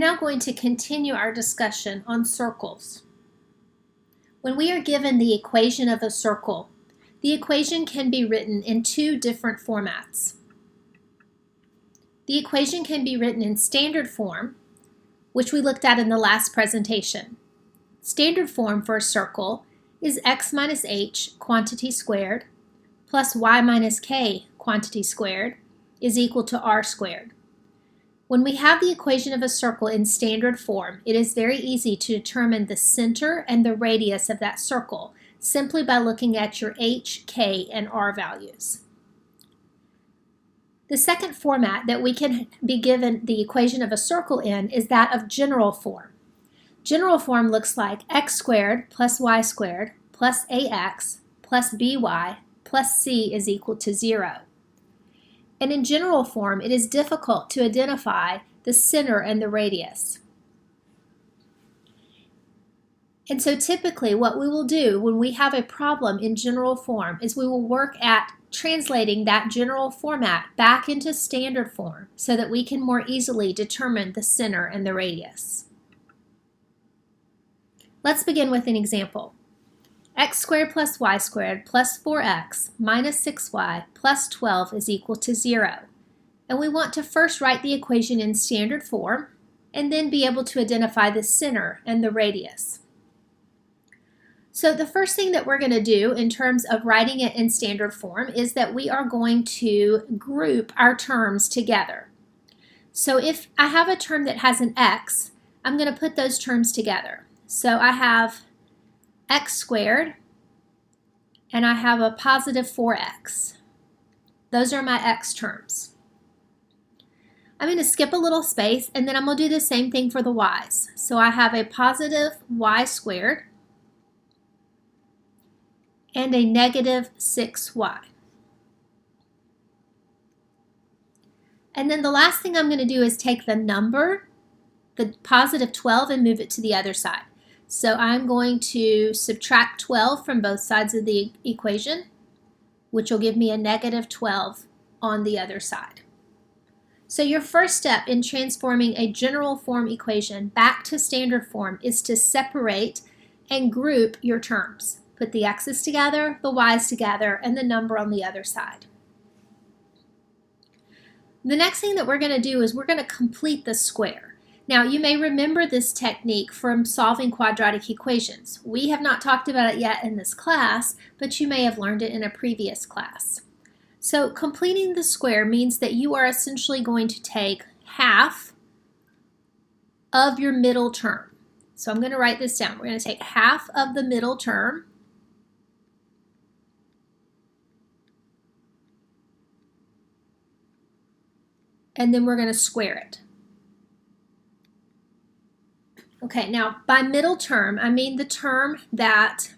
Now going to continue our discussion on circles. When we are given the equation of a circle, the equation can be written in two different formats. The equation can be written in standard form, which we looked at in the last presentation. Standard form for a circle is x minus h quantity squared plus y minus k quantity squared is equal to r squared. When we have the equation of a circle in standard form, it is very easy to determine the center and the radius of that circle simply by looking at your h, k, and r values. The second format that we can be given the equation of a circle in is that of general form. General form looks like x squared plus y squared plus ax plus by plus c is equal to 0. And in general form, it is difficult to identify the center and the radius. And so typically what we will do when we have a problem in general form is we will work at translating that general format back into standard form so that we can more easily determine the center and the radius. Let's begin with an example. X squared plus y squared plus 4x minus 6y plus 12 is equal to 0. And we want to first write the equation in standard form and then be able to identify the center and the radius. So the first thing that we're going to do in terms of writing it in standard form is that we are going to group our terms together. So if I have a term that has an x, I'm going to put those terms together. So I have x squared, and I have a positive 4x. Those are my x terms. I'm going to skip a little space, and then I'm going to do the same thing for the y's. So I have a positive y squared and a negative 6y. And then the last thing I'm going to do is take the number, the positive 12, and move it to the other side. So I'm going to subtract 12 from both sides of the equation, which will give me a negative 12 on the other side. So your first step in transforming a general form equation back to standard form is to separate and group your terms. Put the x's together, the y's together, and the number on the other side. The next thing that we're going to do is we're going to complete the square. Now, you may remember this technique from solving quadratic equations. We have not talked about it yet in this class, but you may have learned it in a previous class. So completing the square means that you are essentially going to take half of your middle term. So I'm going to write this down. We're going to take half of the middle term, and then we're going to square it. Okay, now by middle term, I mean the term that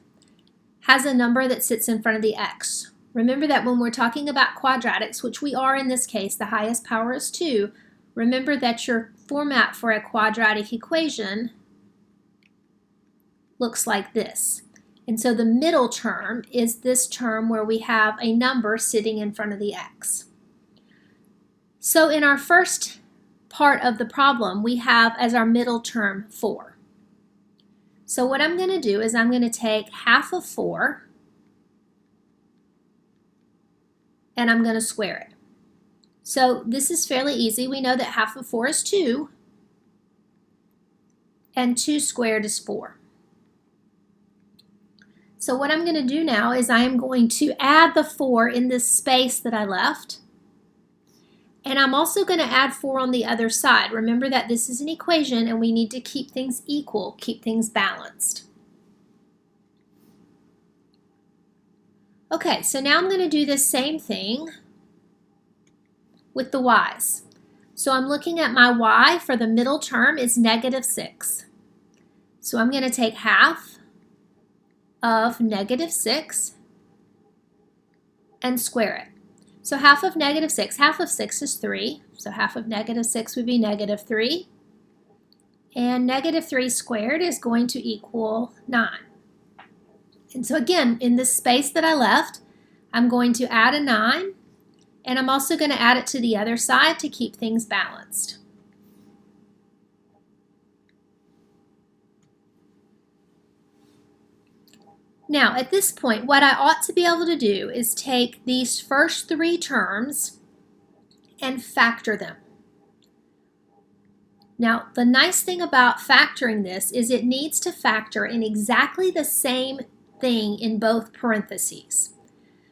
has a number that sits in front of the x. Remember that when we're talking about quadratics, which we are in this case, the highest power is 2, remember that your format for a quadratic equation looks like this. And so the middle term is this term where we have a number sitting in front of the x. So in our first part of the problem, we have as our middle term 4. So what I'm going to do is I'm going to take half of 4 and I'm going to square it. So this is fairly easy. We know that half of 4 is 2 and 2 squared is 4. So what I'm going to do now is I am going to add the 4 in this space that I left. And I'm also going to add 4 on the other side. Remember that this is an equation and we need to keep things equal, keep things balanced. Okay, so now I'm going to do the same thing with the y's. So I'm looking at my y for the middle term is negative 6. So I'm going to take half of negative 6 and square it. So half of negative 6 is 3. So half of negative 6 would be negative 3. And negative 3 squared is going to equal 9. And so again, in this space that I left, I'm going to add a 9, and I'm also going to add it to the other side to keep things balanced. Now, at this point, what I ought to be able to do is take these first three terms and factor them. Now, the nice thing about factoring this is it needs to factor in exactly the same thing in both parentheses.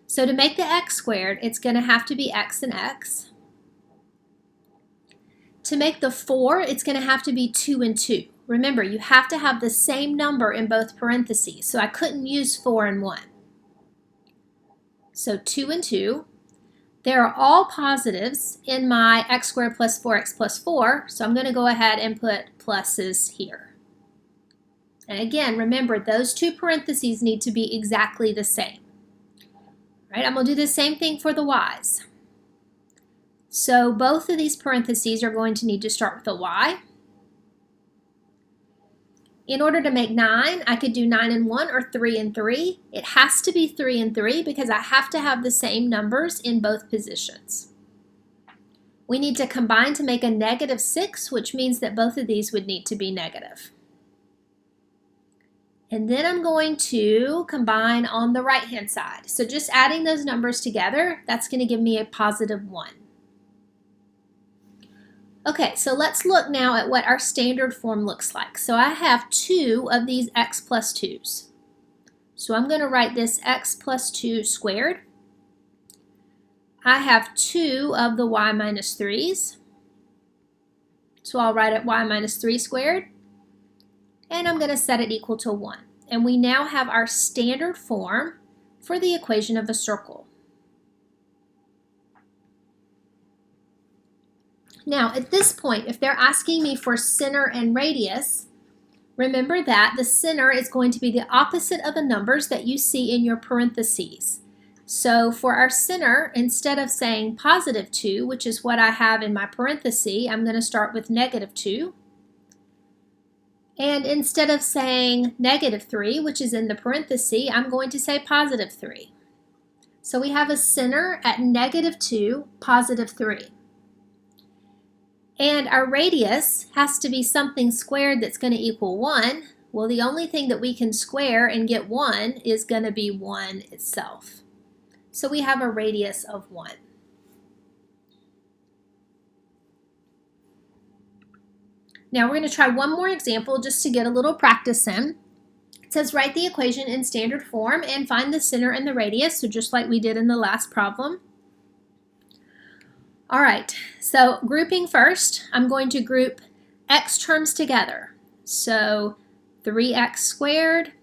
So to make the x squared, it's going to have to be x and x. To make the 4, it's going to have to be 2 and 2. Remember, you have to have the same number in both parentheses, so I couldn't use 4 and 1. So 2 and 2. There are all positives in my x squared plus 4x plus 4, so I'm going to go ahead and put pluses here. And again, remember, those two parentheses need to be exactly the same. All right, I'm going to do the same thing for the y's. So both of these parentheses are going to need to start with a y. In order to make 9, I could do 9 and 1 or 3 and 3. It has to be 3 and 3 because I have to have the same numbers in both positions. We need to combine to make a -6, which means that both of these would need to be negative. And then I'm going to combine on the right-hand side. So just adding those numbers together, that's going to give me a +1. Okay, so let's look now at what our standard form looks like. So I have 2 of these x plus 2's. So I'm going to write this x plus 2 squared. I have 2 of the y minus 3's. So I'll write it y minus 3 squared. And I'm going to set it equal to 1. And we now have our standard form for the equation of a circle. Now, at this point, if they're asking me for center and radius, remember that the center is going to be the opposite of the numbers that you see in your parentheses. So for our center, instead of saying +2, which is what I have in my parenthesis, I'm going to start with -2. And instead of saying -3, which is in the parenthesis, I'm going to say +3. So we have a center at -2, +3. And our radius has to be something squared that's going to equal 1. Well, the only thing that we can square and get 1 is going to be 1 itself. So we have a radius of 1. Now we're going to try one more example just to get a little practice in. It says write the equation in standard form and find the center and the radius, so just like we did in the last problem. All right, so grouping first, I'm going to group x terms together. So 3x squared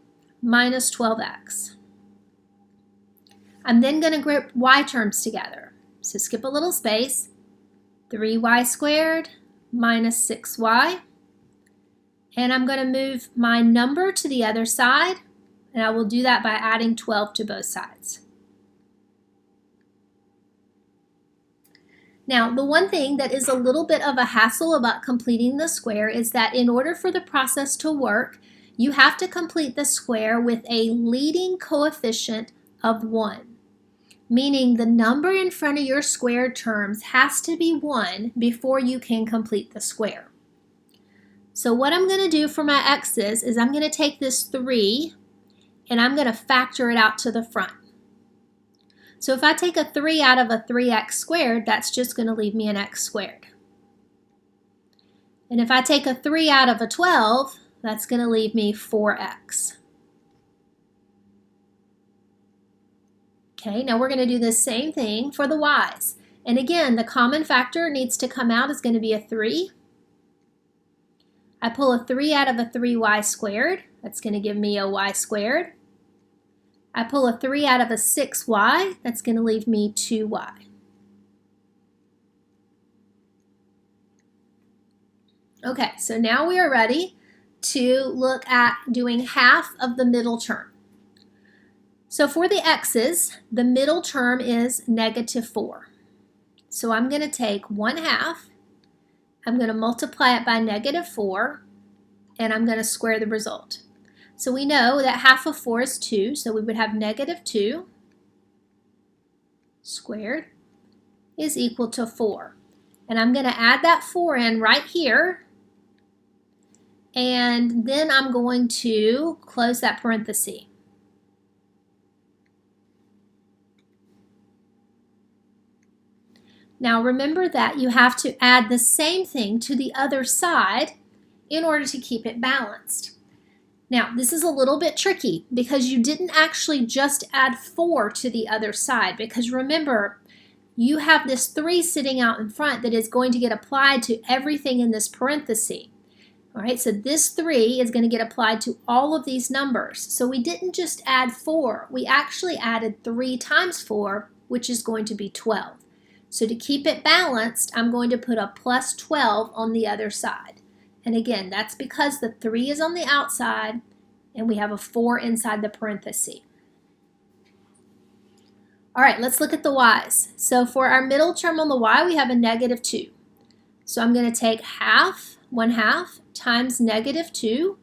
minus 12x. I'm then going to group y terms together. So skip a little space. 3y squared minus 6y. And I'm going to move my number to the other side, and I will do that by adding 12 to both sides. Now, the one thing that is a little bit of a hassle about completing the square is that in order for the process to work, you have to complete the square with a leading coefficient of 1, meaning the number in front of your squared terms has to be 1 before you can complete the square. So what I'm going to do for my x's is I'm going to take this 3 and I'm going to factor it out to the front. So if I take a 3 out of a 3x squared, that's just going to leave me an x squared. And if I take a 3 out of a 12, that's going to leave me 4x. Okay, now we're going to do the same thing for the y's. And again, the common factor needs to come out is going to be a 3. I pull a 3 out of a 3y squared. That's going to give me a y squared. I pull a 3 out of a 6y, that's going to leave me 2y. Okay, so now we are ready to look at doing half of the middle term. So for the x's, the middle term is -4. So I'm going to take 1/2, I'm going to multiply it by -4, and I'm going to square the result. So we know that half of 4 is 2, so we would have -2 squared is equal to 4. And I'm going to add that 4 in right here, and then I'm going to close that parenthesis. Now remember that you have to add the same thing to the other side in order to keep it balanced. Now, this is a little bit tricky because you didn't actually just add 4 to the other side, because remember, you have this 3 sitting out in front that is going to get applied to everything in this parenthesis. All right, so this 3 is going to get applied to all of these numbers. So we didn't just add 4, we actually added 3 times 4, which is going to be 12. So to keep it balanced, I'm going to put a plus 12 on the other side. And again, that's because the 3 is on the outside and we have a 4 inside the parenthesis. All right, let's look at the y's. So for our middle term on the y, we have a negative 2. So I'm going to take 1/2 times negative 2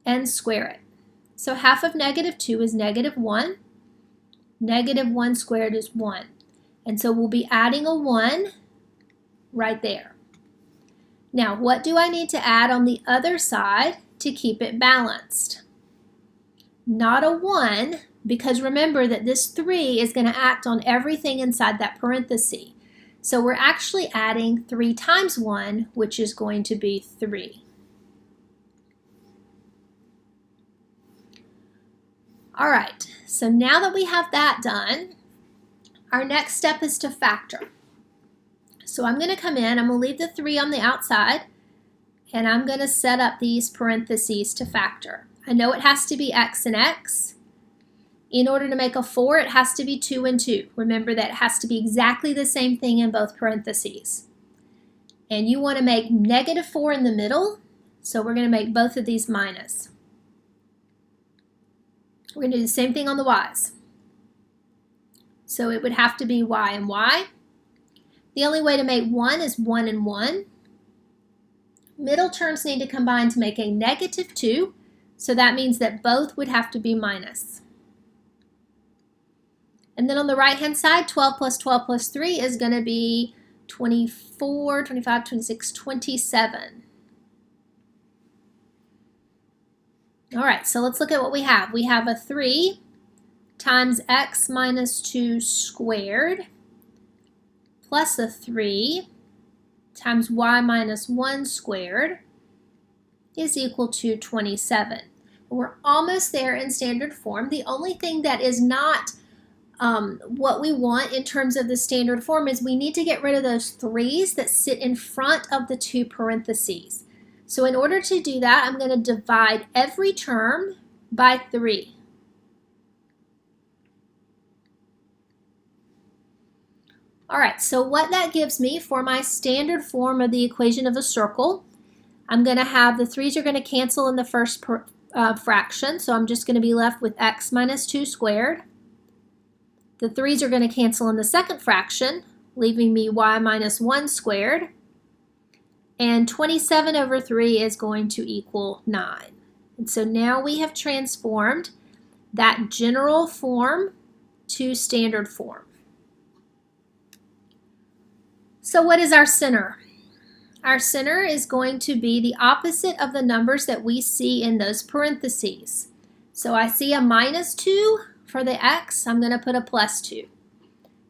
and square it. So half of negative 2 is negative 1. Negative 1 squared is 1. And so we'll be adding a 1 right there. Now, what do I need to add on the other side to keep it balanced? Not a 1, because remember that this 3 is going to act on everything inside that parenthesis. So we're actually adding 3 times 1, which is going to be 3. All right, so now that we have that done, our next step is to factor. So I'm going to come in, I'm going to leave the 3 on the outside, and I'm going to set up these parentheses to factor. I know it has to be x and x. In order to make a 4, it has to be 2 and 2. Remember that it has to be exactly the same thing in both parentheses. And you want to make negative 4 in the middle, so we're going to make both of these minus. We're going to do the same thing on the y's. So it would have to be y and y. The only way to make 1 is 1 and 1. Middle terms need to combine to make a negative 2, so that means that both would have to be minus. And then on the right-hand side, 12 plus 12 plus 3 is going to be 24, 25, 26, 27. All right, so let's look at what we have. We have a 3 times x minus 2 squared plus a 3 times y minus 1 squared is equal to 27. We're almost there in standard form. The only thing that is not what we want in terms of the standard form is we need to get rid of those 3's that sit in front of the 2 parentheses. So in order to do that, I'm going to divide every term by 3. All right, so what that gives me for my standard form of the equation of a circle, I'm going to have the 3's are going to cancel in the first fraction, so I'm just going to be left with x minus 2 squared. The 3's are going to cancel in the second fraction, leaving me y minus 1 squared. And 27 over 3 is going to equal 9. And so now we have transformed that general form to standard form. So what is our center? Our center is going to be the opposite of the numbers that we see in those parentheses. So I see a minus 2 for the x, I'm going to put a plus 2.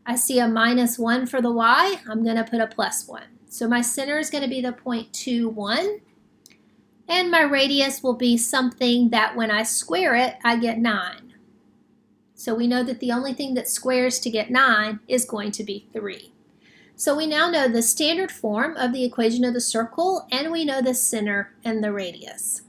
I see a minus 1 for the y, I'm going to put a plus 1. So my center is going to be the point 2, 1. And my radius will be something that when I square it, I get 9. So we know that the only thing that squares to get 9 is going to be 3. So we now know the standard form of the equation of the circle, and we know the center and the radius.